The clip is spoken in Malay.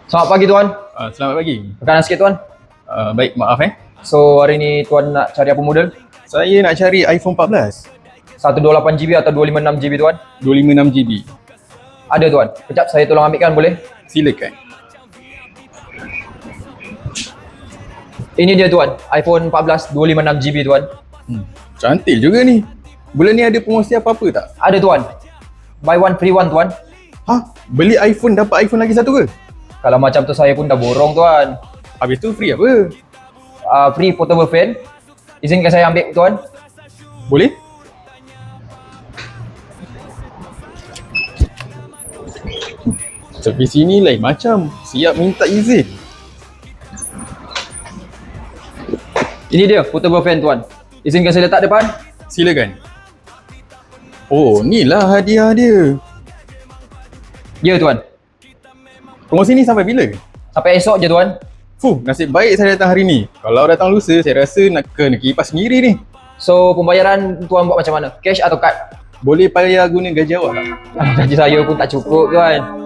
Selamat pagi tuan. Selamat pagi. Perkenalan sikit tuan. Baik, maaf So hari ni tuan nak cari apa model? Saya nak cari iPhone 14 128GB atau 256GB tuan? 256GB. Ada tuan. Kejap saya tolong ambilkan boleh? Silakan. Ini dia tuan. iPhone 14 256GB tuan. Cantik juga ni. Bulan ni ada promosi apa-apa tak? Ada tuan. Buy one free one tuan. Beli iPhone dapat iPhone lagi satu ke? Kalau macam tu saya pun dah borong tuan. Habis tu free apa? Free portable fan. Izinkan saya ambil tuan. Boleh? Tapi sini lain macam. Siap minta izin. Ini dia portable fan tuan. Izinkan saya letak depan. Silakan. Oh, ni lah hadiah dia. Ya tuan. Promosi ni sampai bila? Sampai esok je tuan. Nasib baik saya datang hari ni. Kalau datang lusa, saya rasa nak kena kipas sendiri ni. So pembayaran tuan buat macam mana? Cash atau kad? Boleh payah guna gaji awak tak? Gaji saya pun tak cukup tuan.